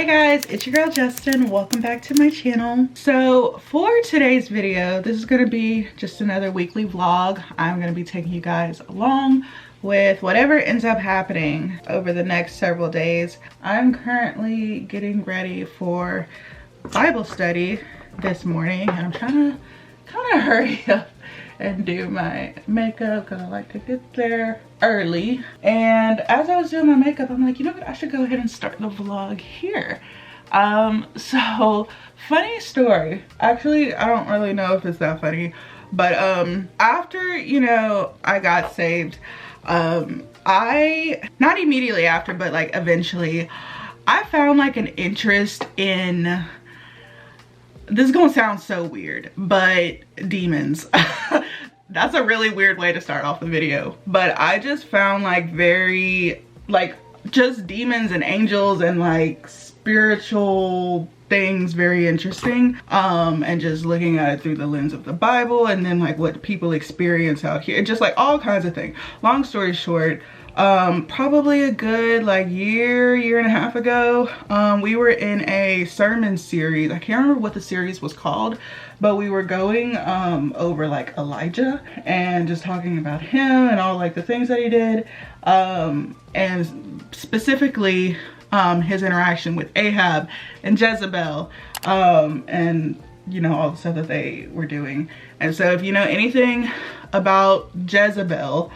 guys, it's your girl Justyn. Welcome back to my channel. So for today's video, this is going to be just another weekly vlog. I'm going to be taking you guys along with whatever ends up happening over the next several days. I'm currently getting ready for Bible study this morning, and I'm trying to kind of hurry up and do my makeup because I like to get there early. And as I was doing my makeup, I'm like, you know what, I should go ahead and start the vlog here. So funny story. Actually, I don't really know if it's that funny, but after, you know, I got saved, I not immediately after, but like eventually I found like an interest in, this is gonna sound so weird, but demons. That's a really weird way to start off the video, but I just found like very, like just demons and angels and like spiritual things very interesting, and just looking at it through the lens of the Bible, and then like what people experience out here, just like all kinds of things. Long story short, probably a good like year and a half ago, we were in a sermon series. I can't remember what the series was called, but we were going over like Elijah and just talking about him and all like the things that he did, and specifically his interaction with Ahab and Jezebel, and you know, all the stuff that they were doing. And so if you know anything about Jezebel,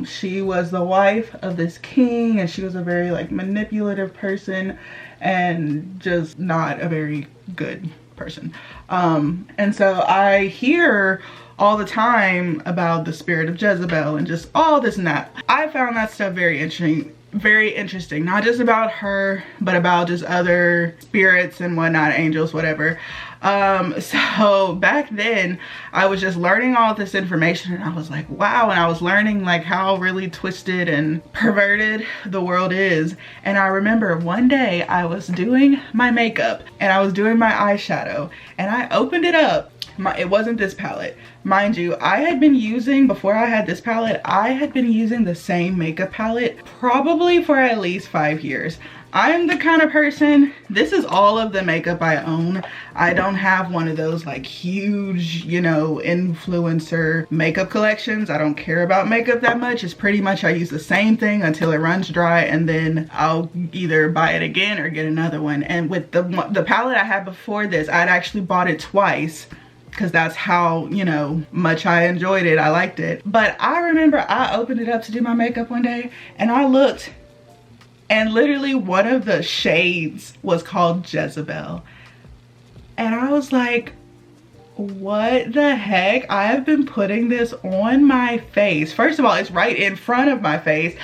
she was the wife of this king, and she was a very like manipulative person and just not a very good person. And so I hear all the time about the spirit of Jezebel and just all this and that. I found that stuff very interesting, not just about her, but about just other spirits and whatnot, angels, whatever. So back then I was just learning all this information, and I was like, wow. And I was learning like how really twisted and perverted the world is. And I remember one day I was doing my makeup and I was doing my eyeshadow, and I opened it up. It wasn't this palette. Mind you, I had been using, before I had this palette, I had been using the same makeup palette probably for at least 5 years. I'm the kind of person, this is all of the makeup I own. I don't have one of those like huge, you know, influencer makeup collections. I don't care about makeup that much. It's pretty much I use the same thing until it runs dry, and then I'll either buy it again or get another one. And with the palette I had before this, I'd actually bought it twice, because that's how, you know, much I enjoyed it. I liked it. But I remember I opened it up to do my makeup one day, and I looked, and literally one of the shades was called Jezebel. And I was like, what the heck? I have been putting this on my face. First of all, it's right in front of my face.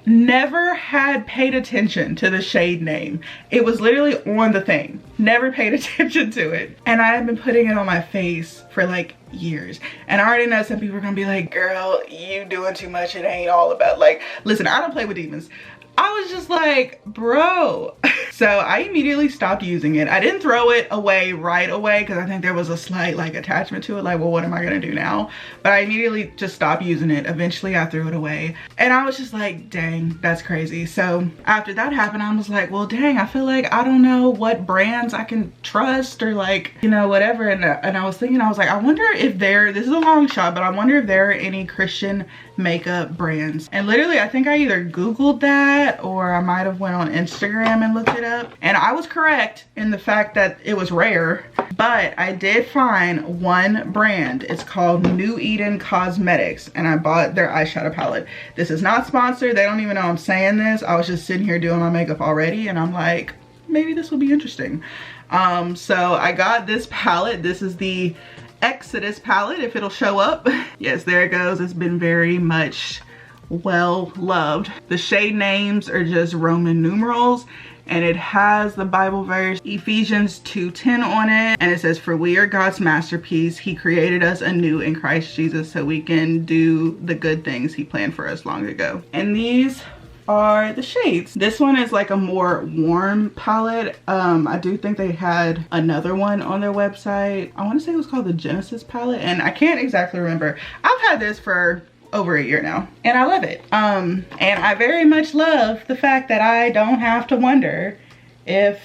Never had paid attention to the shade name. It was literally on the thing. Never paid attention to it. And I have been putting it on my face for like years. And I already know some people are gonna be like, girl, you doing too much. It ain't all about, like, listen, I don't play with demons. I was just like, bro. So I immediately stopped using it. I didn't throw it away right away, because I think there was a slight like attachment to it, like, well, what am I gonna do now? But I immediately just stopped using it. Eventually I threw it away, and I was just like, dang, that's crazy. So after that happened, I was like, well, dang, I feel like I don't know what brands I can trust, or like, you know, whatever. And I was thinking, I was like, I wonder if this is a long shot, but I wonder if there are any Christian makeup brands. And literally I think I either Googled that, or I might have went on Instagram and looked it up, and I was correct in the fact that it was rare. But I did find one brand. It's called New Eden Cosmetics, and I bought their eyeshadow palette. This is not sponsored. They don't even know I'm saying this. I was just sitting here doing my makeup already, and I'm like, maybe this will be interesting. So I got this palette. This is the Exodus palette, if it'll show up. Yes, there it goes. It's been very much well loved. The shade names are just Roman numerals, and it has the Bible verse Ephesians 2:10 on it, and it says, for we are God's masterpiece. He created us anew in Christ Jesus so we can do the good things he planned for us long ago. And these are the shades. This one is like a more warm palette. I do think they had another one on their website. I want to say it was called the Genesis palette, and I can't exactly remember. I've had this for over a year now, and I love it. And I very much love the fact that I don't have to wonder if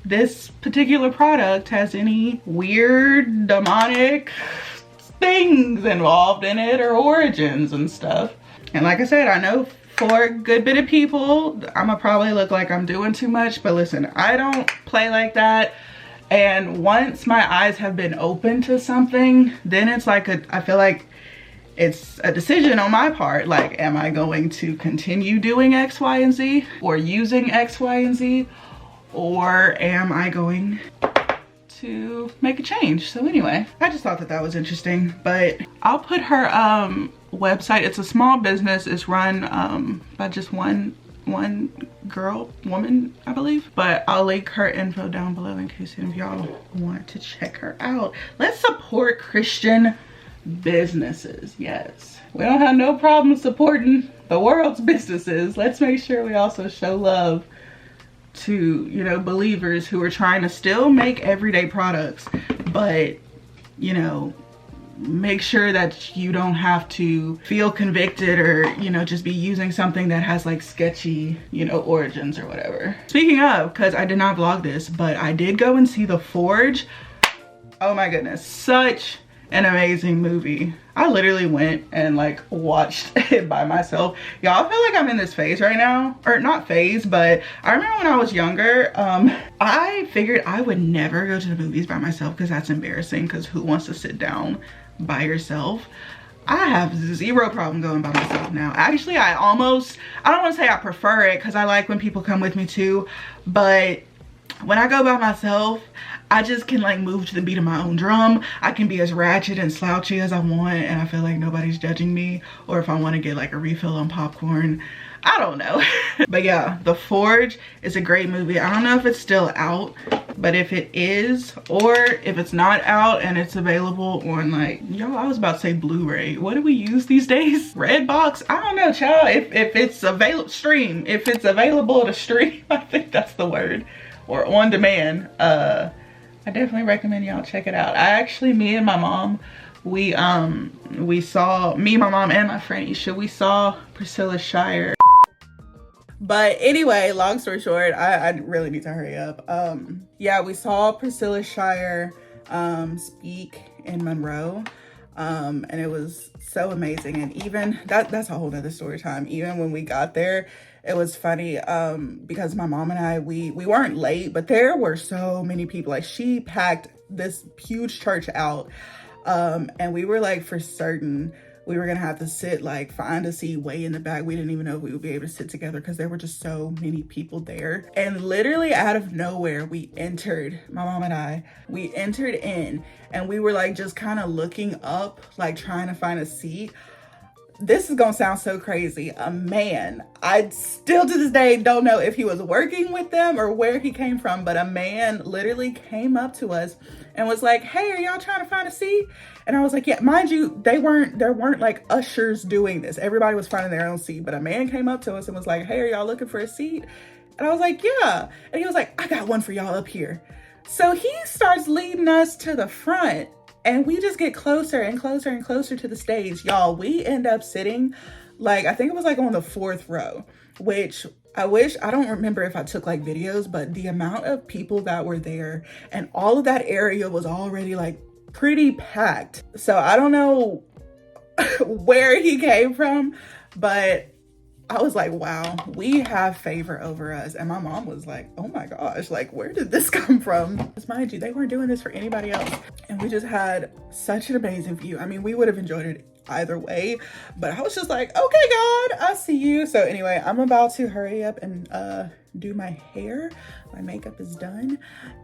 this particular product has any weird demonic things involved in it or origins and stuff. And like I said, I know for a good bit of people, I'ma probably look like I'm doing too much, but listen, I don't play like that. And once my eyes have been open to something, then it's like I feel like it's a decision on my part. Like, am I going to continue doing X, Y, and Z or using X, Y, and Z? Or am I going to make a change? So anyway, I just thought that that was interesting, but I'll put her website. It's a small business. It's run by just one woman, I believe, but I'll link her info down below in case any of y'all want to check her out. Let's support Christian businesses. Yes, we don't have no problem supporting the world's businesses. Let's make sure we also show love to, you know, believers who are trying to still make everyday products, but, you know, make sure that you don't have to feel convicted or, you know, just be using something that has like sketchy, you know, origins or whatever. Speaking of, because I did not vlog this, but I did go and see The Forge. Oh my goodness, such an amazing movie. I literally went and like watched it by myself. Y'all, I feel like I'm in this phase right now, or not phase, but I remember when I was younger, I figured I would never go to the movies by myself because that's embarrassing, because who wants to sit down by yourself? I have zero problem going by myself now. Actually, I don't want to say I prefer it, because I like when people come with me too, but when I go by myself, I just can like move to the beat of my own drum. I can be as ratchet and slouchy as I want, and I feel like nobody's judging me. Or if I want to get like a refill on popcorn, I don't know. But yeah, The Forge is a great movie. I don't know if it's still out, but if it is, or if it's not out and it's available on like, yo, I was about to say Blu-ray. What do we use these days? Redbox? I don't know, child. If it's available, stream. If it's available to stream, I think that's the word. Or on demand. I definitely recommend y'all check it out. Me and my mom, we saw, me, my mom, and my friend Isha, we saw Priscilla Shire. But anyway, long story short, I really need to hurry up. Yeah, we saw Priscilla Shire speak in Monroe. And it was so amazing. And even that's a whole nother story time. Even when we got there, it was funny because my mom and I, we weren't late, but there were so many people. Like, she packed this huge church out, and we were like, for certain we were gonna have to sit, like, find a seat way in the back. We didn't even know if we would be able to sit together because there were just so many people there. And literally out of nowhere, we entered in, and we were like just kind of looking up, like trying to find a seat. This is gonna sound so crazy. A man, I still to this day don't know if he was working with them or where he came from, but a man literally came up to us and was like, "Hey, are y'all trying to find a seat?" And I was like, yeah, mind you, there weren't like ushers doing this. Everybody was finding their own seat, but a man came up to us and was like, "Hey, are y'all looking for a seat?" And I was like, "Yeah." And he was like, "I got one for y'all up here." So he starts leading us to the front, and we just get closer and closer and closer to the stage. Y'all, we end up sitting, like, I think it was like on the 4th row, which I don't remember if I took like videos, but the amount of people that were there, and all of that area was already like pretty packed. So I don't know where he came from, but I was like, wow, we have favor over us. And my mom was like, oh my gosh, like, where did this come from? Because mind you, they weren't doing this for anybody else. And we just had such an amazing view. I mean, we would have enjoyed it either way, but I was just like, okay, God, I see you. So anyway, I'm about to hurry up and do my hair. My makeup is done,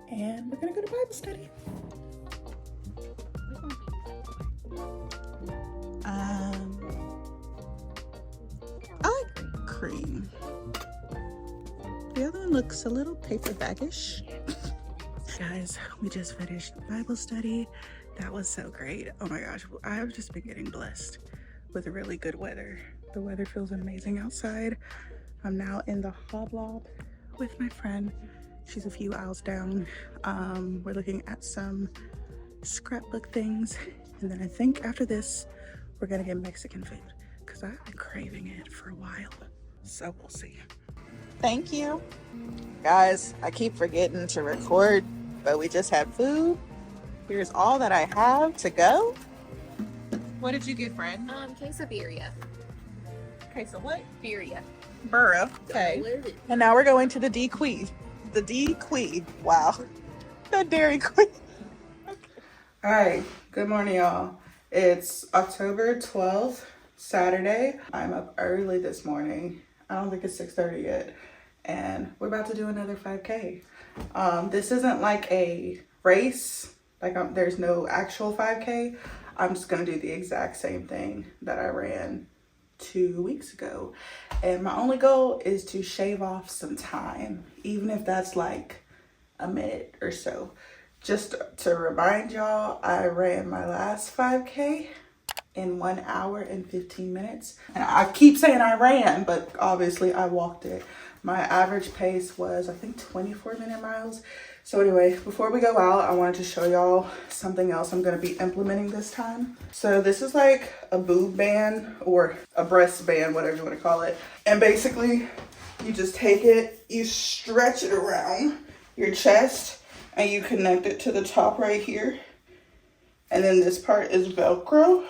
and we're gonna go to Bible study. I like cream. The other one looks a little paper baggish. Guys, we just finished Bible study. That was so great. Oh my gosh, I've just been getting blessed with really good weather. The weather feels amazing outside. I'm now in the hoblob with my friend. She's a few aisles down. We're looking at some scrapbook things, and then I think after this we're gonna get Mexican food because I've been craving it for a while. So we'll see. Thank you. Guys, I keep forgetting to record, but we just had food. Here's all that I have to go. What did you get, friend? Quesadilla. Okay, so what? Birria. Burra. Okay. And now we're going to the D Queen. The D Queen. Wow. The Dairy Queen. Okay. All right. Good morning, y'all. It's October 12th, Saturday. I'm up early this morning. I don't think it's 6:30 yet. And we're about to do another 5K. This isn't like a race. Like there's no actual 5K. I'm just going to do the exact same thing that I ran 2 weeks ago. And my only goal is to shave off some time, even if that's like a minute or so. Just to remind y'all, I ran my last 5K in 1 hour and 15 minutes. And I keep saying I ran, but obviously I walked it. My average pace was, I think, 24-minute miles. So anyway, before we go out, I wanted to show y'all something else I'm going to be implementing this time. So this is like a boob band or a breast band, whatever you want to call it. And basically, you just take it, you stretch it around your chest, and you connect it to the top right here. And then this part is Velcro.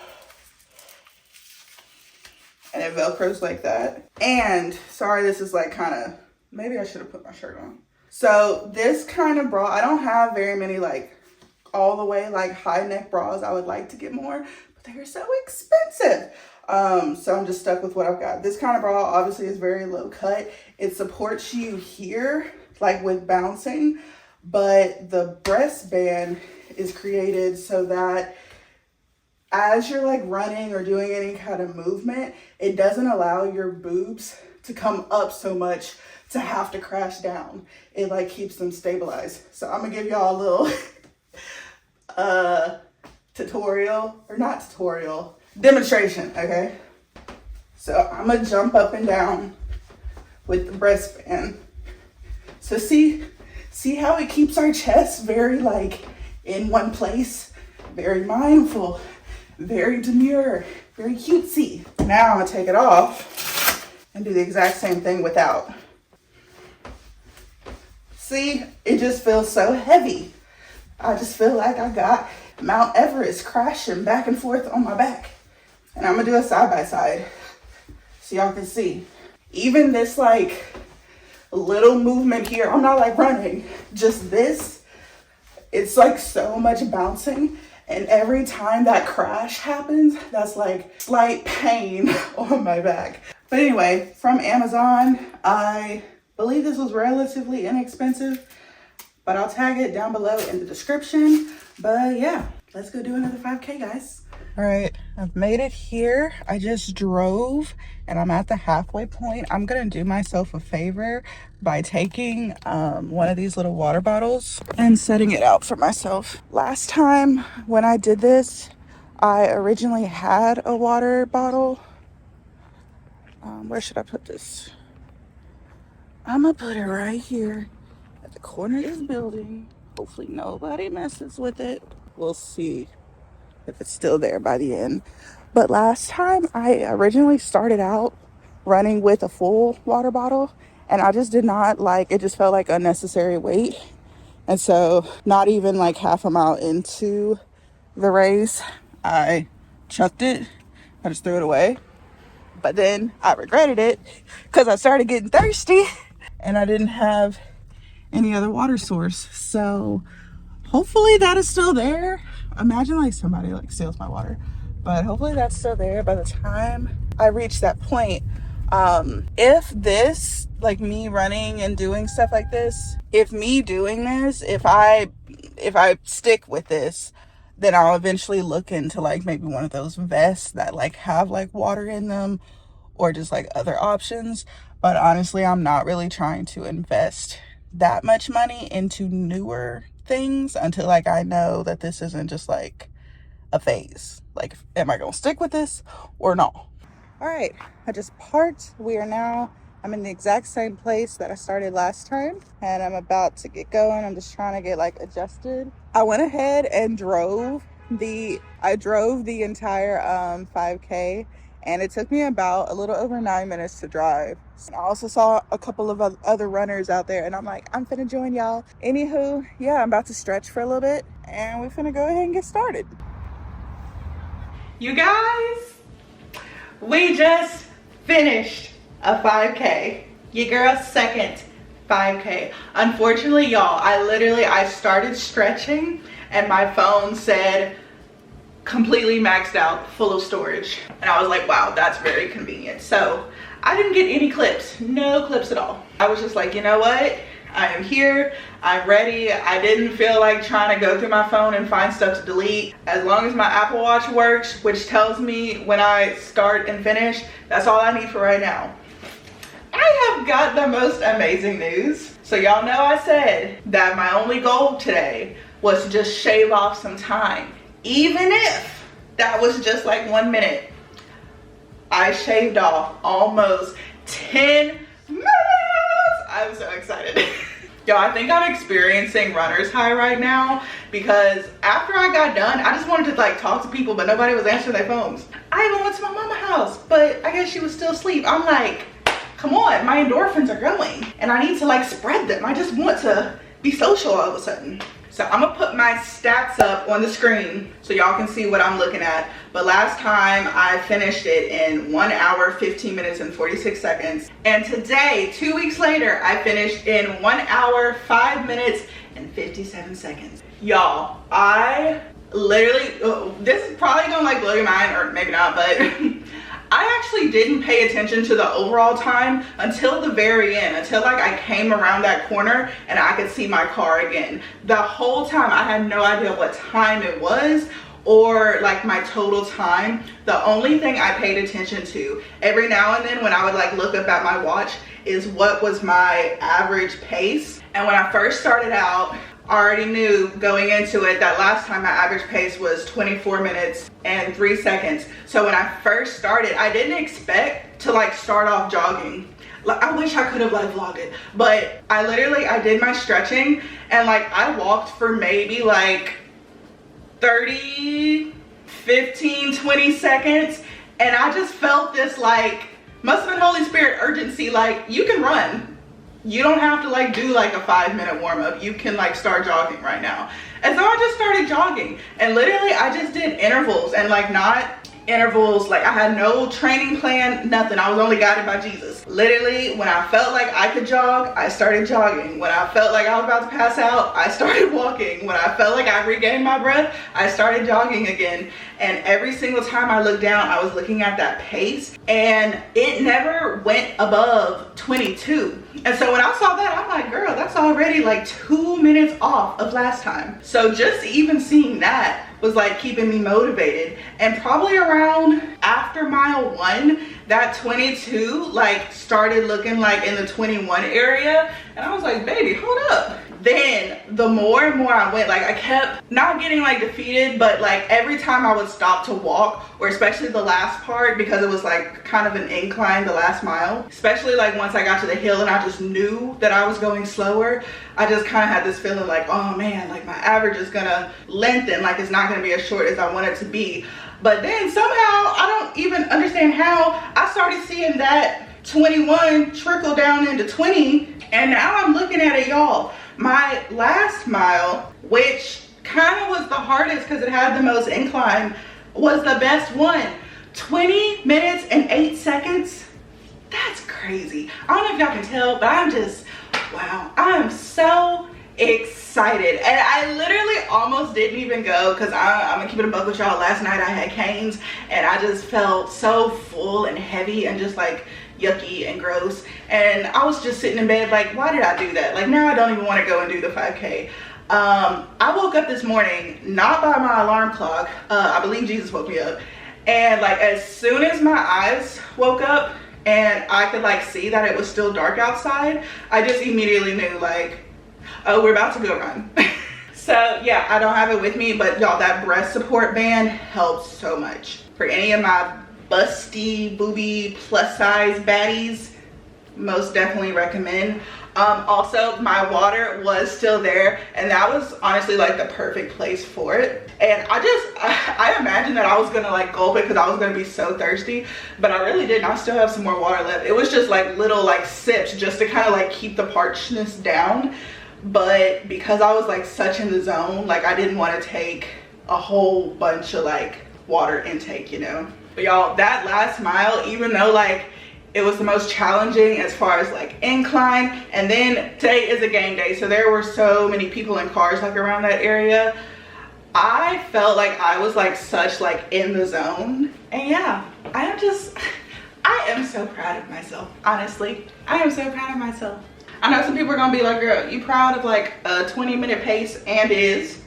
And it Velcros like that. And sorry, this is like kind of, maybe I should have put my shirt on. So this kind of bra, I don't have very many like all the way like high neck bras. I would like to get more, but they're so expensive. So I'm just stuck with what I've got. This kind of bra obviously is very low cut. It supports you here, like with bouncing, but the breast band is created so that as you're like running or doing any kind of movement, it doesn't allow your boobs to come up so much to have to crash down. It like keeps them stabilized. So I'm gonna give y'all a little demonstration, okay? So I'm gonna jump up and down with the breast band. So see how it keeps our chest very like in one place, very mindful, very demure, very cutesy. Now I'm gonna take it off and do the exact same thing without. See, it just feels so heavy. I just feel like I got Mount Everest crashing back and forth on my back. And I'm gonna do a side by side so y'all can see. Even this like little movement here, I'm not like running, just this, it's like so much bouncing. And every time that crash happens, that's like slight pain on my back. But anyway, from Amazon, I believe this was relatively inexpensive, but I'll tag it down below in the description. But yeah, let's go do another 5K, guys. All right, I've made it here. I just drove and I'm at the halfway point. I'm gonna do myself a favor by taking one of these little water bottles and setting it out for myself. Last time when I did this, I originally had a water bottle. Where should I put this? I'm gonna put it right here at the corner of this building. Hopefully nobody messes with it. We'll see if it's still there by the end. But last time I originally started out running with a full water bottle and I just did not like, it just felt like unnecessary weight. And so not even like half a mile into the race, I chucked it. I just threw it away. But then I regretted it because I started getting thirsty and I didn't have any other water source. So hopefully that is still there. Imagine like somebody like steals my water, but hopefully that's still there by the time I reach that point. If this, like me running and doing stuff like this, if I stick with this, then I'll eventually look into like maybe one of those vests that like have like water in them or just like other options. But honestly, I'm not really trying to invest that much money into newer things until like I know that this isn't just like a phase. Like, am I gonna stick with this or not? All right, I just parked. I'm in the exact same place that I started last time and I'm about to get going. I'm just trying to get like adjusted. I went ahead and drove the entire 5K, and it took me about a little over 9 minutes to drive. And I also saw a couple of other runners out there, and I'm like, I'm finna join y'all. Anywho, yeah, I'm about to stretch for a little bit, and we're finna go ahead and get started. You guys, we just finished a 5K. Your girl's second 5K. Unfortunately, y'all, I started stretching and my phone said completely maxed out, full of storage. And I was like, wow, that's very convenient. So I didn't get any clips, no clips at all. I was just like, you know what? I am here, I'm ready. I didn't feel like trying to go through my phone and find stuff to delete. As long as my Apple Watch works, which tells me when I start and finish, that's all I need for right now. I have got the most amazing news. So y'all know I said that my only goal today was to just shave off some time. Even if that was just like 1 minute. I shaved off almost 10 minutes. I'm so excited. Yo, I think I'm experiencing runner's high right now because after I got done, I just wanted to like talk to people, but nobody was answering their phones. I even went to my mama's house, but I guess she was still asleep. I'm like, come on, my endorphins are going and I need to like spread them. I just want to be social all of a sudden. So I'm gonna put my stats up on the screen so y'all can see what I'm looking at. But last time I finished it in 1 hour, 15 minutes and 46 seconds. And today, 2 weeks later, I finished in 1 hour, 5 minutes and 57 seconds. Y'all, I literally, this is probably gonna like blow your mind, or maybe not, but I actually didn't pay attention to the overall time until the very end, until like I came around that corner and I could see my car again. The whole time I had no idea what time it was or like my total time. The only thing I paid attention to every now and then when I would like look up at my watch is what was my average pace. And when I first started out, I already knew going into it that last time my average pace was 24 minutes and 3 seconds. So when I first started, I didn't expect to like start off jogging. Like, I wish I could have like vlogged it, but I did my stretching and like I walked for maybe like 30, 15, 20 seconds. And I just felt this like, must have been Holy Spirit urgency, like you can run. You don't have to like do like a 5-minute warm up. You can like start jogging right now. And so I just started jogging and literally I just did intervals and like not intervals, like I had no training plan, nothing. I was only guided by Jesus. Literally when I felt like I could jog, I started jogging. When I felt like I was about to pass out, I started walking. When I felt like I regained my breath, I started jogging again. And every single time I looked down, I was looking at that pace and it never went above 22. And so when I saw that, I'm like, girl, that's already like 2 minutes off of last time. So just even seeing that was like keeping me motivated. And probably around after mile 1, that 22 like started looking like in the 21 area. And I was like, baby, hold up. Then the more and more I went, like I kept not getting like defeated, but like every time I would stop to walk, or especially the last part, because it was like kind of an incline the last mile, especially like once I got to the hill and I just knew that I was going slower, I just kind of had this feeling like, oh man, like my average is gonna lengthen, like it's not gonna be as short as I want it to be. But then somehow, I don't even understand how, I started seeing that 21 trickle down into 20, and now I'm looking at it, y'all. My last mile, which kind of was the hardest because it had the most incline, was the best one. 20 minutes and 8 seconds. That's crazy. I don't know if y'all can tell, but I'm just, wow. I am so excited. And I literally almost didn't even go because I'm gonna keep it a buck with y'all. Last night I had canes and I just felt so full and heavy and just like yucky and gross, and I was just sitting in bed like, why did I do that? Like now I don't even want to go and do the 5K. I woke up this morning not by my alarm clock. I believe Jesus woke me up, and like as soon as my eyes woke up and I could like see that it was still dark outside, I just immediately knew like, oh, we're about to go run. So yeah, I don't have it with me, but y'all, that breast support band helps so much. For any of my busty, booby, plus size baddies, most definitely recommend. Also, my water was still there, and that was honestly like the perfect place for it. And I imagined that I was gonna like gulp it because I was gonna be so thirsty, but I really didn't. I still have some more water left. It was just like little like sips just to kind of like keep the parchness down. But because I was like such in the zone, like I didn't want to take a whole bunch of like water intake, you know. But y'all, that last mile, even though like it was the most challenging as far as like incline, and then today is a game day, so there were so many people in cars like around that area, I felt like I was like such like in the zone. And yeah, I am so proud of myself, honestly. I am so proud of myself. I know some people are gonna be like, girl, you proud of like a 20-minute pace? And is.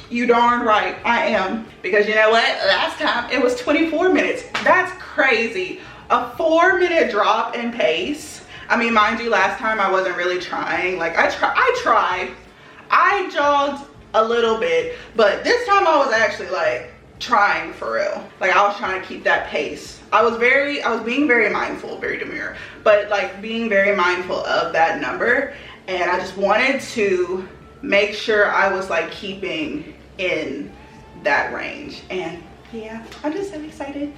You darn right I am. Because you know what, last time it was 24 minutes. That's crazy. A 4-minute drop in pace. I mean, mind you, last time I wasn't really trying. Like I tried. I jogged a little bit, but this time I was actually like trying for real. Like I was trying to keep that pace. I was being very mindful, very demure, but like being very mindful of that number. And I just wanted to make sure I was like keeping in that range. And yeah, I'm just so excited.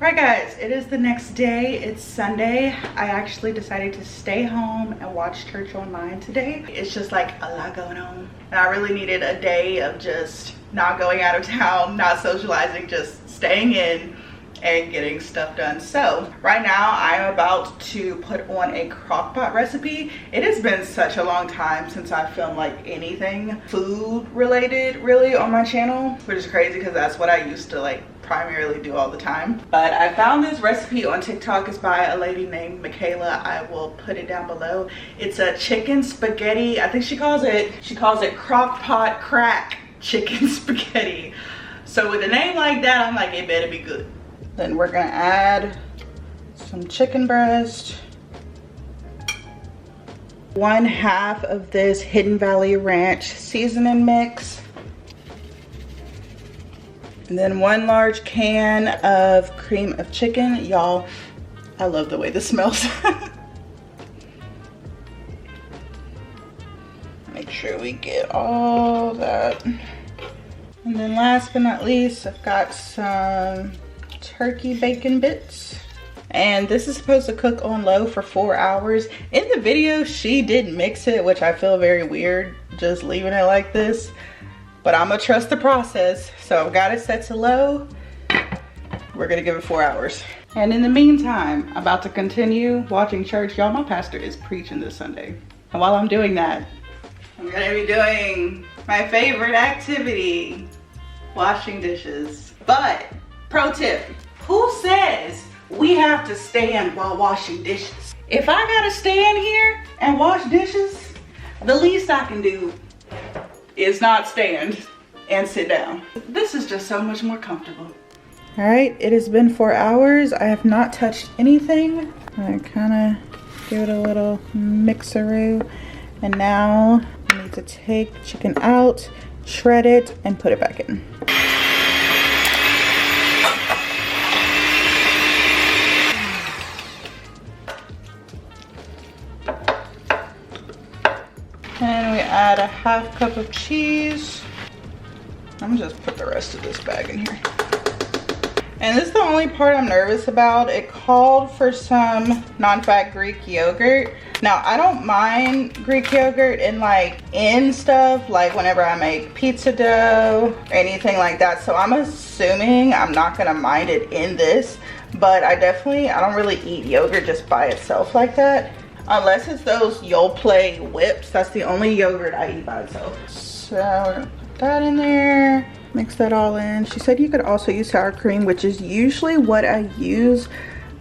Alright guys, it is the next day. It's Sunday. I actually decided to stay home and watch church online today. It's just like a lot going on. And I really needed a day of just not going out of town, not socializing, just staying in and getting stuff done. So right now I'm about to put on a crock pot recipe. It has been such a long time since I filmed like anything food related really on my channel, which is crazy because that's what I used to like primarily do all the time. But I found this recipe on TikTok. It's by a lady named Michaela. I will put it down below. It's a chicken spaghetti. I think she calls it crock pot crack chicken spaghetti. So with a name like that, I'm like, it better be good. Then we're gonna add some chicken breast, 1/2 of this Hidden Valley Ranch seasoning mix, and then 1 large can of cream of chicken. Y'all, I love the way this smells. Make sure we get all that. And then last but not least, I've got some turkey bacon bits. And this is supposed to cook on low for 4 hours. In the video, she did mix it, which I feel very weird just leaving it like this. But I'm gonna trust the process. So I've got it set to low. We're gonna give it 4 hours. And in the meantime, I'm about to continue watching church. Y'all, my pastor is preaching this Sunday. And while I'm doing that, I'm gonna be doing my favorite activity, washing dishes. But, pro tip, who says we have to stand while washing dishes? If I gotta stand here and wash dishes, the least I can do is not stand and sit down. This is just so much more comfortable. All right, it has been 4 hours. I have not touched anything. I kind of give it a little mixeroo. And now I need to take the chicken out, shred it, and put it back in. And we add a 1/2 cup of cheese. I'm gonna just put the rest of this bag in here. And this is the only part I'm nervous about. It called for some non-fat Greek yogurt. Now, I don't mind Greek yogurt in stuff, like whenever I make pizza dough or anything like that. So I'm assuming I'm not gonna mind it in this, but I don't really eat yogurt just by itself like that. Unless it's those Yoplait whips. That's the only yogurt I eat by itself. So we're gonna put that in there. Mix that all in. She said you could also use sour cream, which is usually what I use,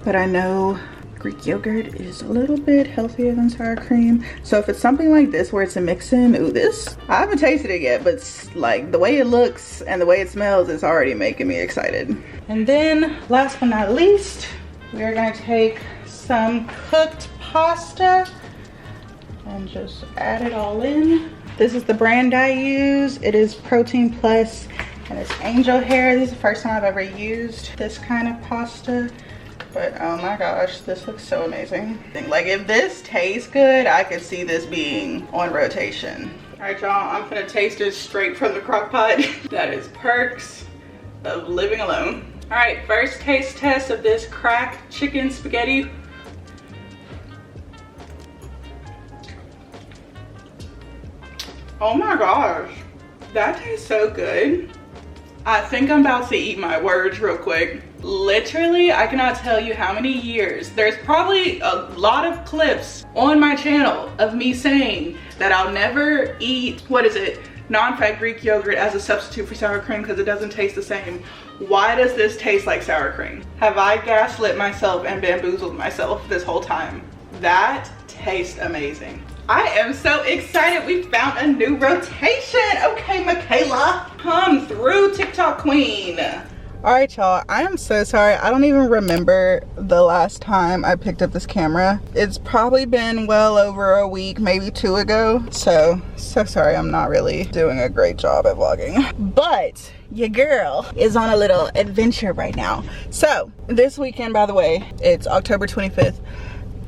but I know Greek yogurt is a little bit healthier than sour cream. So if it's something like this where it's a mix-in, ooh, this, I haven't tasted it yet, but like the way it looks and the way it smells is already making me excited. And then last but not least, we are gonna take some cooked pasta and just add it all in. This is the brand I use. It is Protein Plus and it's angel hair. This is the first time I've ever used this kind of pasta, but oh my gosh, this looks so amazing. Like if this tastes good, I could see this being on rotation. All right, y'all, I'm gonna taste it straight from the crock pot. That is perks of living alone. All right, first taste test of this crack chicken spaghetti. Oh my gosh, that tastes so good. I think I'm about to eat my words real quick. Literally, I cannot tell you how many years. There's probably a lot of clips on my channel of me saying that I'll never eat, what is it, non-fat Greek yogurt as a substitute for sour cream because it doesn't taste the same. Why does this taste like sour cream? Have I gaslit myself and bamboozled myself this whole time? That tastes amazing. I am so excited we found a new rotation. Okay, Michaela, come through, TikTok queen. All right, y'all, I am so sorry. I don't even remember the last time I picked up this camera. It's probably been well over a week, maybe 2 ago. So sorry, I'm not really doing a great job at vlogging. But your girl is on a little adventure right now. So this weekend, by the way, it's October 25th.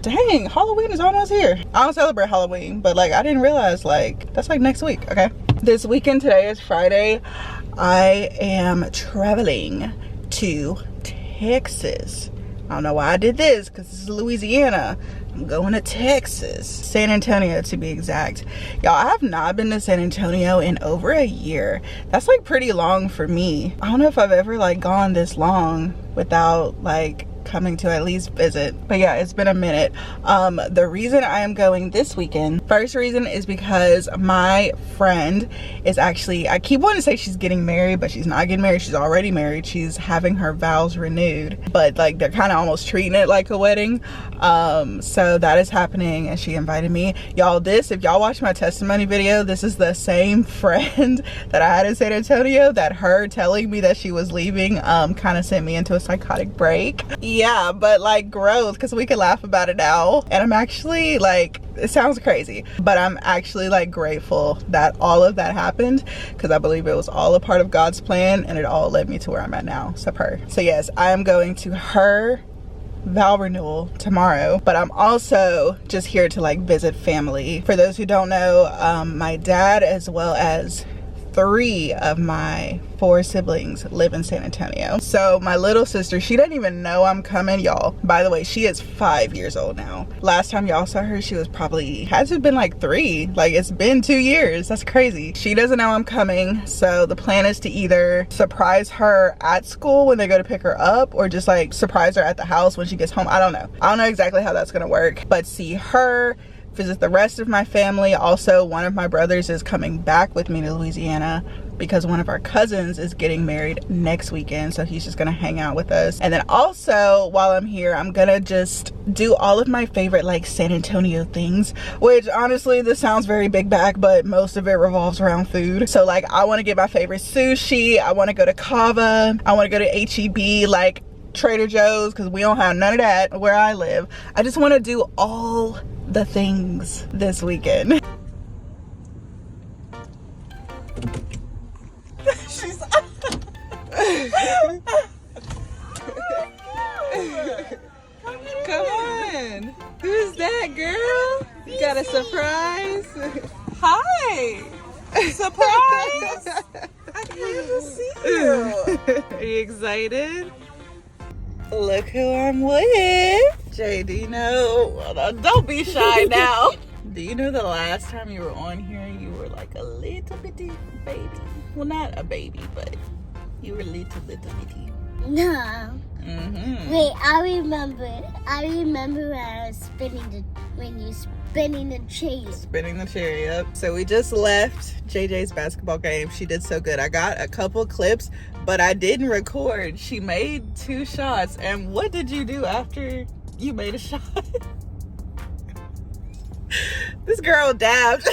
Dang, Halloween is almost here. I don't celebrate Halloween, but like I didn't realize like that's like next week, okay? This weekend, today is Friday. I am traveling to Texas. I don't know why I did this because this is Louisiana. I'm going to Texas, San Antonio to be exact. Y'all, I have not been to San Antonio in over a year. That's like pretty long for me. I don't know if I've ever like gone this long without like coming to at least visit, but yeah, it's been a minute. The reason I am going this weekend, first reason is because my friend is actually, I keep wanting to say she's getting married, but she's not getting married. She's already married. She's having her vows renewed, but like they're kind of almost treating it like a wedding. So that is happening and she invited me. Y'all, this, if y'all watch my testimony video, this is the same friend that I had in San Antonio that her telling me that she was leaving kind of sent me into a psychotic break. Yeah, but like growth, because we can laugh about it now. And I'm actually like, it sounds crazy, but I'm actually like grateful that all of that happened because I believe it was all a part of God's plan and it all led me to where I'm at now. So yes, I am going to her vow renewal tomorrow, but I'm also just here to like visit family. For those who don't know, my dad as well as 3 of my 4 siblings live in San Antonio. So my little sister, she doesn't even know I'm coming, y'all. By the way, she is 5 years old now. Last time y'all saw her, she was probably, had to have been like 3. Like it's been 2 years. That's crazy. She doesn't know I'm coming. So the plan is to either surprise her at school when they go to pick her up or just like surprise her at the house when she gets home. I don't know exactly how that's gonna work, but see her, visit the rest of my family. Also, one of my brothers is coming back with me to Louisiana because one of our cousins is getting married next weekend, so he's just gonna hang out with us. And then also while I'm here, I'm gonna just do all of my favorite like San Antonio things, which honestly this sounds very big bag, but most of it revolves around food. So like I want to get my favorite sushi, I want to go to Cava, I want to go to HEB, like Trader Joe's, because we don't have none of that where I live. I just want to do all the things this weekend. She's come on, who's that girl? You got a surprise? Hi. Surprise. I came to see you. Are you excited? Look who I'm with. Jay, do you know, don't be shy now. Do you know the last time you were on here, you were like a little bitty baby? Well, not a baby, but you were little bitty. No. Wait, I remember when I was when you spinning the chair. Spinning the chair, yep. So we just left JJ's basketball game. She did so good. I got a couple clips, but I didn't record. She made 2 shots. And what did you do after you made a shot? This girl dabbed.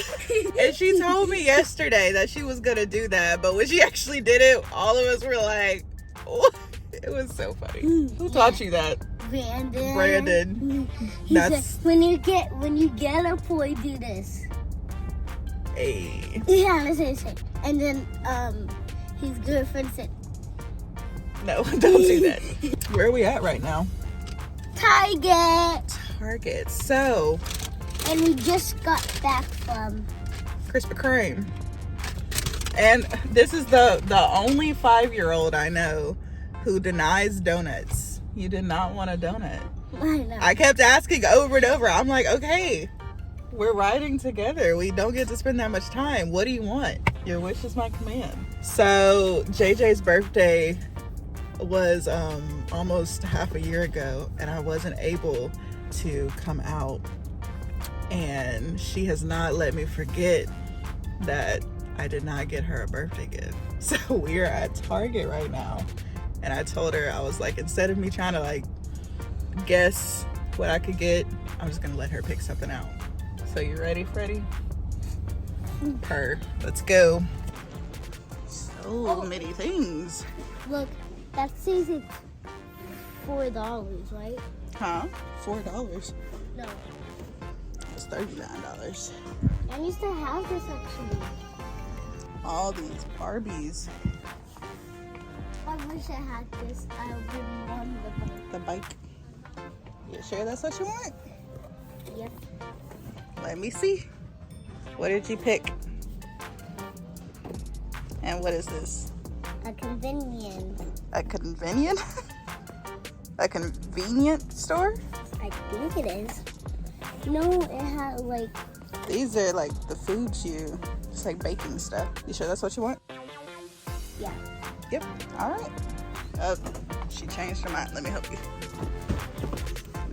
And she told me yesterday that she was gonna do that, but when she actually did it, all of us were like, what? It was so funny. Who taught you that? Brandon. That's when you get a boy, do this. Hey. Yeah, let's say. And then his girlfriend said, No, don't do that. Where are we at right now? Target. Target. So. And we just got back from Krispy Kreme. And this is the only 5-year-old I know who denies donuts. You did not want a donut. I know. I kept asking over and over. I'm like, okay, we're riding together. We don't get to spend that much time. What do you want? Your wish is my command. So JJ's birthday was almost half a year ago, and I wasn't able to come out. And she has not let me forget that I did not get her a birthday gift. So we are at Target right now. And I told her, I was like, instead of me trying to like guess what I could get, I'm just gonna let her pick something out. So you ready, Freddie? Let's go. So many things. Look, that says it's $4, right? Huh? $4? No. It's $39. I used to have this actually. All these Barbies. I wish I had this. I would want The bike. You sure that's what you want? Yep. Let me see. What did you pick? And what is this? A convenience. A convenient? A convenient store? I think it is. No, it had like... These are like the foods you... It's like baking stuff. You sure that's what you want? Yeah. Yep. All right. Oh, she changed her mind. Let me help you.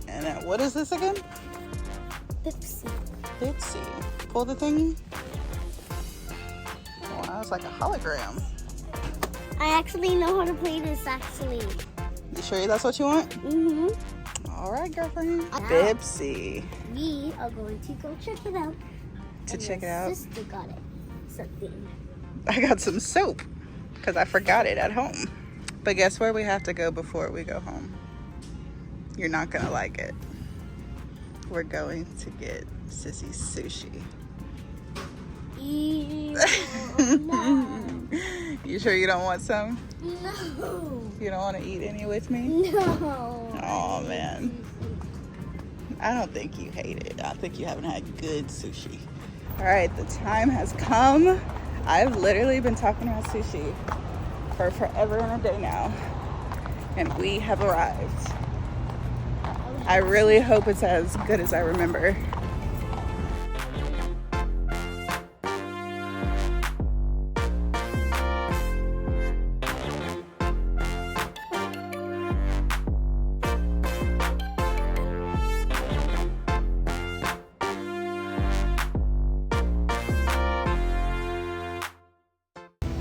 And then what is this again? Pepsi. Pepsi. Pull the thingy. Wow, it's like a hologram. I actually know how to play this actually. You sure that's what you want? Mm-hmm. All right, girlfriend. Now, Pepsi. we are going to go check it out. To check it out? My sister got it. Something. I got some soap because I forgot it at home. But guess where we have to go before we go home? You're not gonna like it. We're going to get Sissy sushi. Ew, no. You sure you don't want some? No. You don't want to eat any with me? No. Oh man. I don't think you hate it. I think you haven't had good sushi. All right, the time has come. I've literally been talking about sushi for forever and a day now, and we have arrived. I really hope it's as good as I remember.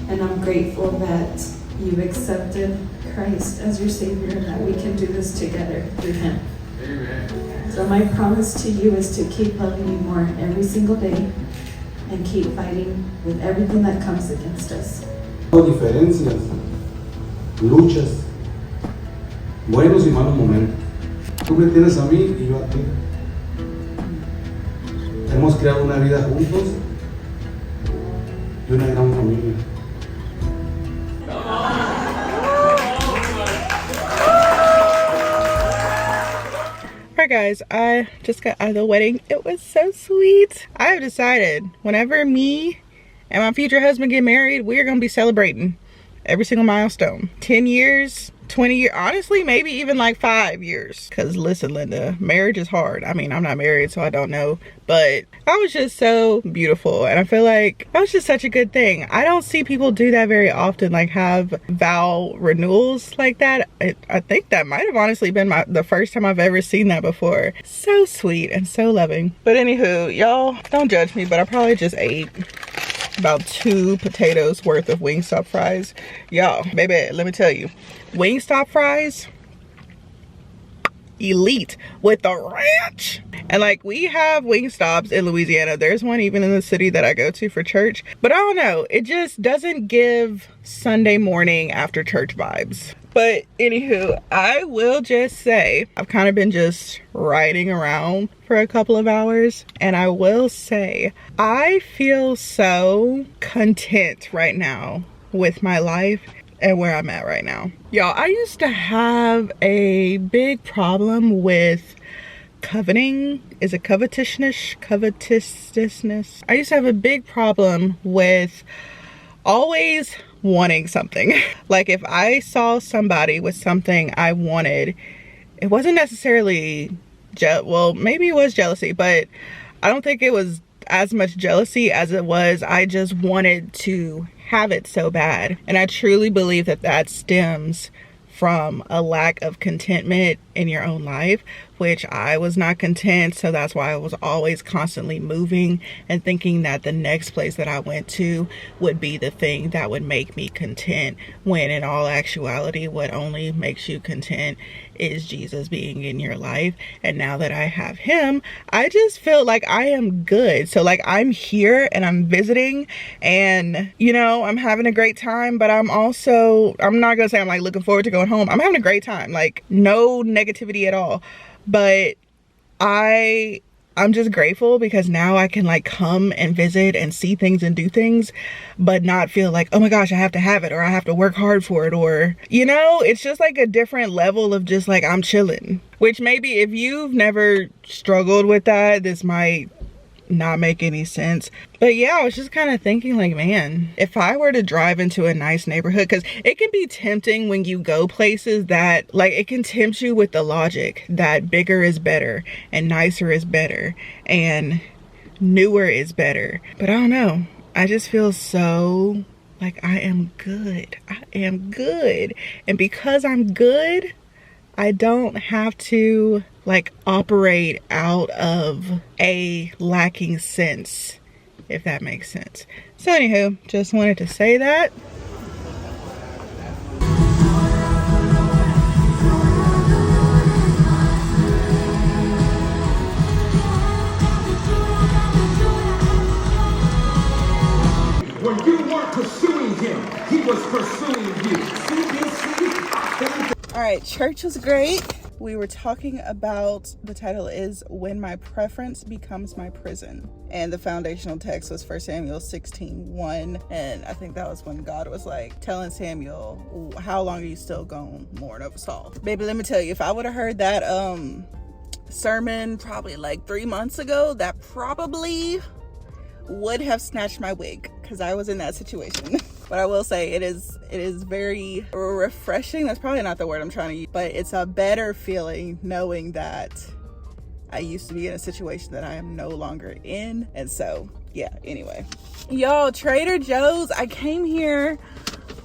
And I'm grateful that you've accepted Christ as your Savior and that we can do this together through Him. Amen. So my promise to you is to keep loving you more every single day and keep fighting with everything that comes against us. Diferencias, luchas, buenos y malos momentos. Tú me tienes a mí y yo a ti. Hemos creado una vida juntos y una gran familia. Alright guys, I just got out of the wedding. It was so sweet. I have decided whenever me and my future husband get married, we're gonna be celebrating every single milestone. 10 years, 20 years, honestly, maybe even like 5 years. Cause listen, Linda, marriage is hard. I mean, I'm not married, so I don't know, but I was just so beautiful. And I feel like that was just such a good thing. I don't see people do that very often, like have vow renewals like that. I think that might have honestly been the first time I've ever seen that before. So sweet and so loving. But anywho, y'all don't judge me, but I probably just ate about 2 potatoes worth of Wingstop fries. Y'all, baby, let me tell you, Wingstop fries, elite with the ranch. And like, we have Wingstops in Louisiana. There's one even in the city that I go to for church, but I don't know, it just doesn't give Sunday morning after church vibes. But anywho, I will just say I've kind of been just riding around for a couple of hours, and I will say I feel so content right now with my life. and where I'm at right now. Y'all, I used to have a big problem with coveting. Is it covetousness? I used to have a big problem with always wanting something. Like if I saw somebody with something I wanted, it wasn't necessarily well, maybe it was jealousy, but I don't think it was as much jealousy as it was I just wanted to have it so bad. And I truly believe that that stems from a lack of contentment in your own life, which I was not content. So that's why I was always constantly moving and thinking that the next place that I went to would be the thing that would make me content, when in all actuality, what only makes you content is Jesus being in your life. And now that I have him, I just feel like I am good. So like I'm here and I'm visiting and, you know, I'm having a great time, but I'm not gonna say I'm like looking forward to going home. I'm having a great time, like no negativity at all. But I'm just grateful because now I can like come and visit and see things and do things, but not feel like, oh my gosh, I have to have it, or I have to work hard for it, or, you know, it's just like a different level of just like, I'm chilling. Which maybe if you've never struggled with that, this might not make any sense. But yeah, I was just kind of thinking like, man, if I were to drive into a nice neighborhood, because it can be tempting when you go places that like, it can tempt you with the logic that bigger is better and nicer is better and newer is better. But I don't know, I just feel so like I am good. And because I'm good, I don't have to like operate out of a lacking sense, if that makes sense. So anywho, just wanted to say that. When you weren't pursuing him, he was pursuing you. All right, church was great. We were talking about, the title is When My Preference Becomes My Prison. And the foundational text was 1 Samuel 16:1. And I think that was when God was like telling Samuel, how long are you still going to mourn over Saul? Baby, let me tell you, if I would have heard that sermon probably like 3 months ago, that probably would have snatched my wig, because I was in that situation. But I will say it is very refreshing. That's probably not the word I'm trying to use, but it's a better feeling knowing that I used to be in a situation that I am no longer in. And so yeah, anyway, y'all, Trader Joe's, I came here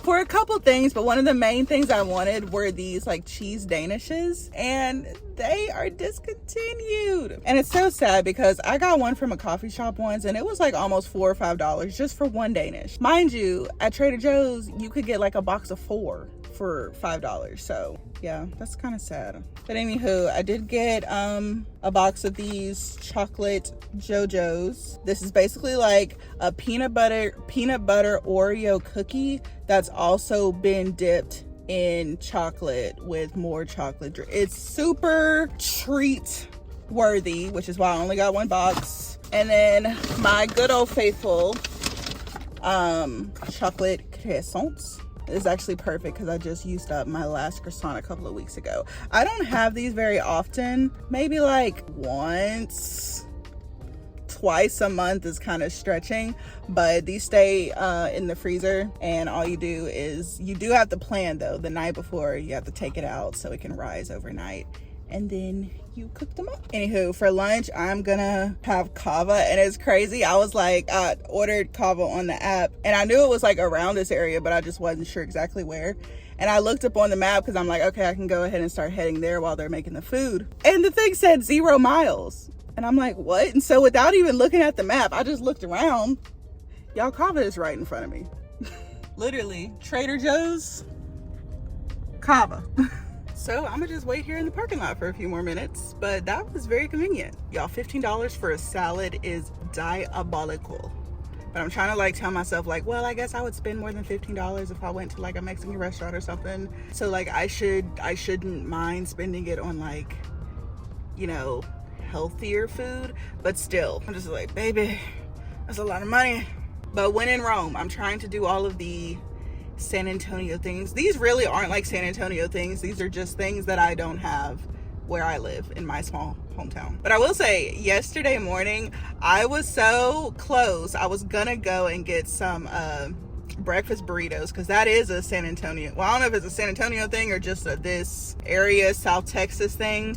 for a couple things, but one of the main things I wanted were these like cheese danishes, and they are discontinued. And it's so sad because I got one from a coffee shop once and it was like almost $4 or $5 just for one Danish. Mind you, at Trader Joe's you could get like a box of 4 for $5. So yeah, that's kind of sad. But anywho, I did get a box of these chocolate JoJo's. This is basically like a peanut butter Oreo cookie that's also been dipped in chocolate with more chocolate. It's super treat worthy, which is why I only got one box. And then my good old faithful chocolate croissants is actually perfect because I just used up my last croissant a couple of weeks ago. I don't have these very often, maybe like once, twice a month is kind of stretching, but these stay in the freezer, and all you do is, you do have to plan though, the night before you have to take it out so it can rise overnight, and then you cook them up. Anywho, for lunch I'm gonna have kava, and it's crazy, I was like, I ordered kava on the app and I knew it was like around this area, but I just wasn't sure exactly where. And I looked up on the map because I'm like, okay, I can go ahead and start heading there while they're making the food, and the thing said 0 miles. And I'm like, what? And so without even looking at the map, I just looked around. Y'all, kava is right in front of me. Literally, Trader Joe's, kava. So I'm gonna just wait here in the parking lot for a few more minutes, but that was very convenient. Y'all, $15 for a salad is diabolical. But I'm trying to like tell myself like, well, I guess I would spend more than $15 if I went to like a Mexican restaurant or something. So like I shouldn't mind spending it on like, you know, healthier food, but still I'm just like, baby, that's a lot of money. But when in Rome, I'm trying to do all of the San Antonio things. These really aren't like San Antonio things. These are just things that I don't have where I live in my small hometown. But I will say, yesterday morning, I was so close. I was gonna go and get some breakfast burritos, because that is a San Antonio, well, I don't know if it's a San Antonio thing or just this area, South Texas thing.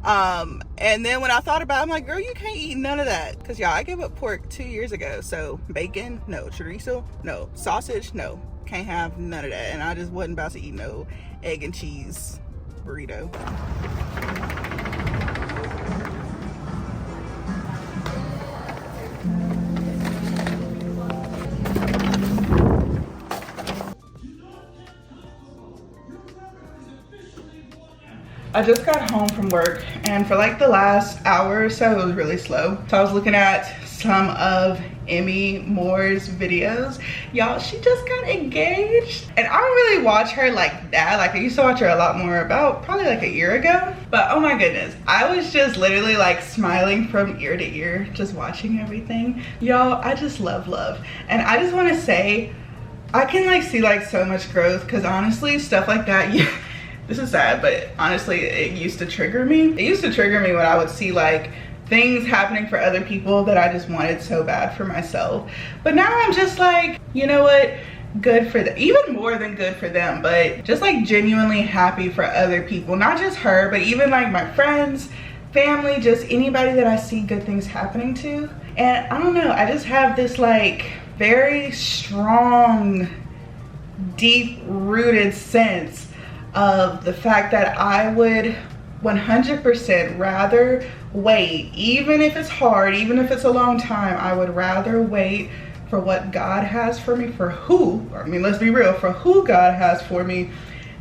And then when I thought about it, I'm like, girl, you can't eat none of that, because y'all, I gave up pork 2 years ago. So bacon, no. Chorizo, no. Sausage, no. Can't have none of that. And I just wasn't about to eat no egg and cheese burrito. I just got home from work, and for like the last hour or so, it was really slow. So I was looking at some of Emmy Moore's videos. Y'all, she just got engaged, and I don't really watch her like that. Like, I used to watch her a lot more, about probably like a year ago. But oh my goodness, I was just literally like smiling from ear to ear, just watching everything. Y'all, I just love. And I just want to say, I can like see like so much growth, because honestly, stuff like that, yeah. This is sad, but honestly, it used to trigger me. It used to trigger me when I would see like things happening for other people that I just wanted so bad for myself. But now I'm just like, you know what? Good for them. Even more than good for them, but just like genuinely happy for other people. Not just her, but even like my friends, family, just anybody that I see good things happening to. And I don't know, I just have this like very strong, deep-rooted sense of the fact that I would 100% rather wait, even if it's hard, even if it's a long time, I would rather wait for what God has for me, for who, I mean, let's be real, for who God has for me,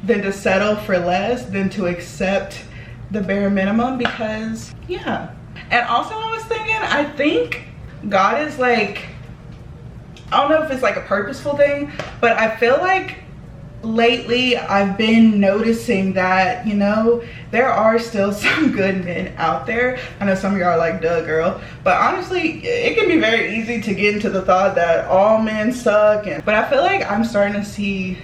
than to settle for less, than to accept the bare minimum. Because yeah. And also I was thinking, I think God is like, I don't know if it's like a purposeful thing, but I feel like lately I've been noticing that, you know, there are still some good men out there. I know some of y'all are like, duh girl, but honestly it can be very easy to get into the thought that all men suck. But I feel like I'm starting to see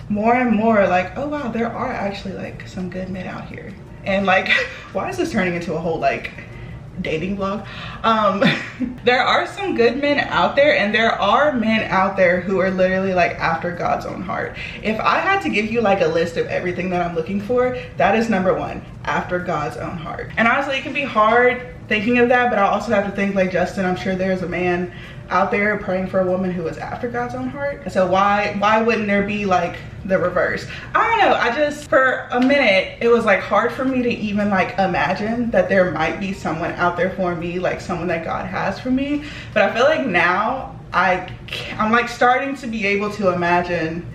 more and more like, oh wow, there are actually like some good men out here. And like, why is this turning into a whole like dating vlog? There are some good men out there, and there are men out there who are literally like after God's own heart. If I had to give you like a list of everything that I'm looking for, that is number one, after God's own heart. And honestly, it can be hard thinking of that, but I also have to think like, Justyn, I'm sure there's a man out there praying for a woman who is after God's own heart. So why wouldn't there be like the reverse? I don't know, I just, for a minute, it was like hard for me to even like imagine that there might be someone out there for me, like someone that God has for me. But I feel like now I'm like starting to be able to imagine.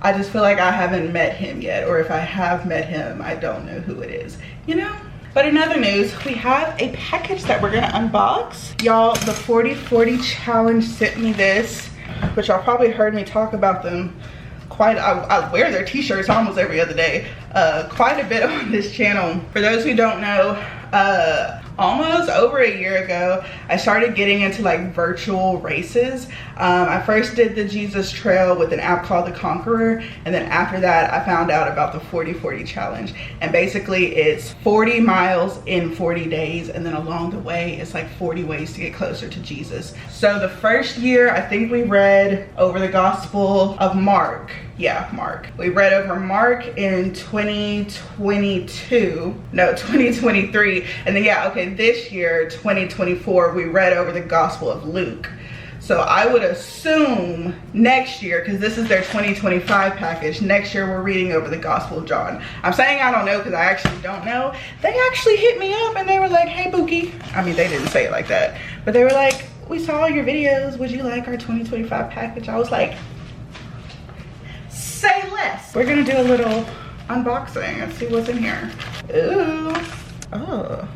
I just feel like I haven't met him yet, or if I have met him, I don't know who it is, you know? But in other news, we have a package that we're gonna unbox. Y'all, the 40-40 challenge sent me this, which y'all probably heard me talk about them quite, I wear their t-shirts almost every other day, quite a bit on this channel. For those who don't know, almost over a year ago, I started getting into like virtual races. I first did the Jesus Trail with an app called The Conqueror, and then after that I found out about the 40-40 challenge. And basically it's 40 miles in 40 days, and then along the way it's like 40 ways to get closer to Jesus. So the first year, I think we read over the Gospel of Mark. Yeah, Mark. We read over Mark in 2023. And then yeah, okay, this year, 2024, we read over the Gospel of Luke. So I would assume next year, because this is their 2025 package, next year we're reading over the Gospel of John. I'm saying I don't know because I actually don't know. They actually hit me up and they were like, hey Bookie. I mean, they didn't say it like that, but they were like, we saw your videos. Would you like our 2025 package? I was like, say less. We're gonna do a little unboxing and see what's in here. Ooh, oh.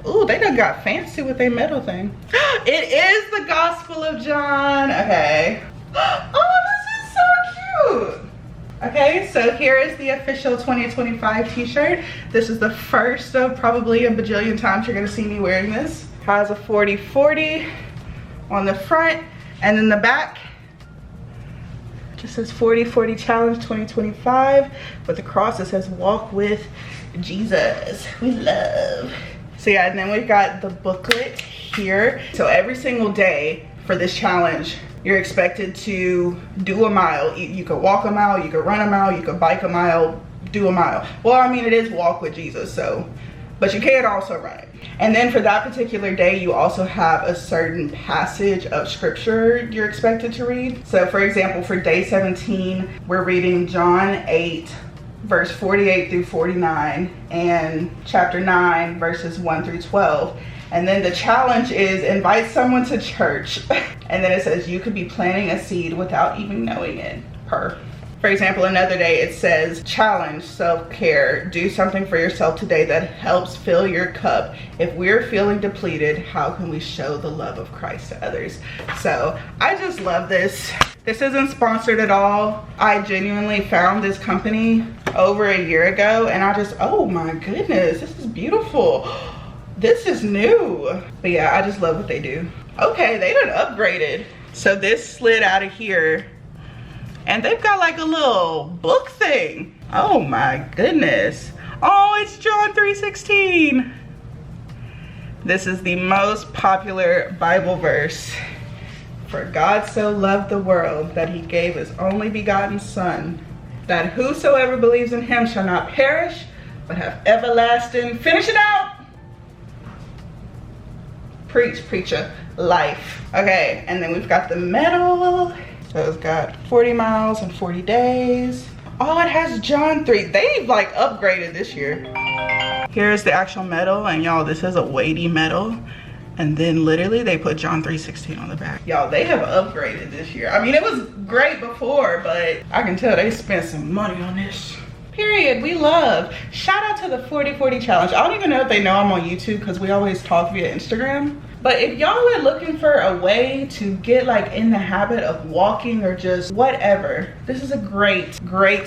Ooh, they done got fancy with their metal thing. It is the Gospel of John. Okay. Oh, this is so cute. Okay, so here is the official 2025 t-shirt. This is the first of probably a bajillion times you're gonna see me wearing this. Has a 40-40 on the front, and then the back Just says 40-40 challenge 2025. With the cross it says walk with Jesus. We love. So yeah, and then we've got the booklet here. So every single day for this challenge, you're expected to do a mile. You could walk a mile, you could run a mile, you could bike a mile, do a mile. Well, I mean, it is walk with Jesus, so, but you can also run it. And then for that particular day, you also have a certain passage of scripture you're expected to read. So for example, for day 17, we're reading John 8, verse 48 through 49, and chapter 9, verses 1 through 12. And then the challenge is invite someone to church. And then it says you could be planting a seed without even knowing it. For example, another day it says challenge self-care. Do something for yourself today that helps fill your cup. If we're feeling depleted, how can we show the love of Christ to others? So I just love this. This isn't sponsored at all. I genuinely found this company over a year ago and I just, oh my goodness, this is beautiful. This is new. But yeah, I just love what they do. Okay, they done upgraded. So this slid out of here and they've got like a little book thing. Oh my goodness. Oh, it's John 3:16. This is the most popular Bible verse. For God so loved the world that he gave his only begotten son, that whosoever believes in him shall not perish, but have everlasting, finish it out. Preach, preacher, life. Okay, and then we've got the medal. So it's got 40 miles and 40 days. Oh, it has John 3. They've like upgraded this year. Here's the actual medal, and y'all, this is a weighty medal. And then literally they put John 3:16 on the back. Y'all, they have upgraded this year. I mean, it was great before, but I can tell they spent some money on this. Period. We love. Shout out to the 40-40 challenge. I don't even know if they know I'm on YouTube because we always talk via Instagram. But if y'all are looking for a way to get like in the habit of walking or just whatever, this is a great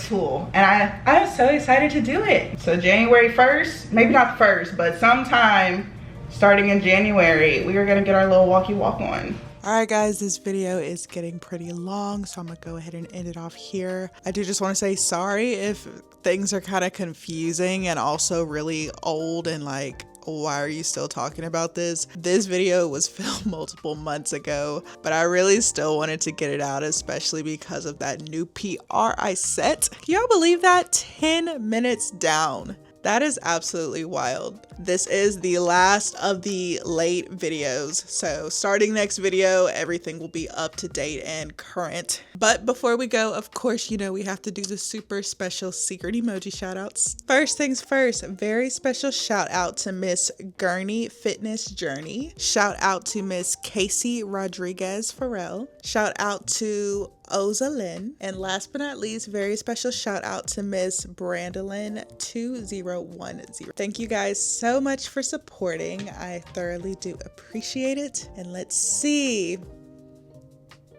tool. And I'm so excited to do it. So January 1st, maybe not first, but sometime starting in January, we are gonna get our little walkie walk on. Alright guys, this video is getting pretty long, so I'm gonna go ahead and end it off here. I do just want to say sorry if things are kind of confusing and also really old and like, why are you still talking about this? This video was filmed multiple months ago, but I really still wanted to get it out, especially because of that new PR I set. Can y'all believe that? 10 minutes down. That is absolutely wild. This is the last of the late videos. So starting next video, everything will be up to date and current. But before we go, of course, you know, we have to do the super special secret emoji shout outs. First things first, very special shout out to Miss Gurney Fitness Journey. Shout out to Miss Casey Rodriguez Farrell. Shout out to Oza Lynn. And last but not least, very special shout out to Miss Brandolyn 2010. Thank you guys so much for supporting. I thoroughly do appreciate it. And let's see.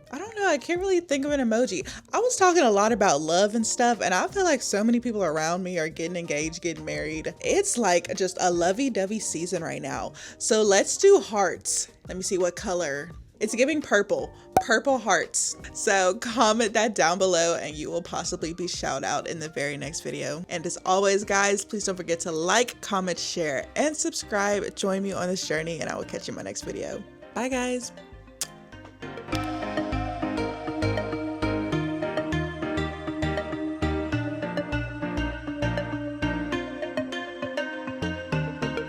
I don't know, I can't really think of an emoji. I was talking a lot about love and stuff, and I feel like so many people around me are getting engaged, getting married. It's like just a lovey-dovey season right now. So let's do hearts. Let me see what color. It's giving purple hearts. So comment that down below and you will possibly be shout out in the very next video. And as always guys, please don't forget to like, comment, share, and subscribe. Join me on this journey and I will catch you in my next video. Bye guys.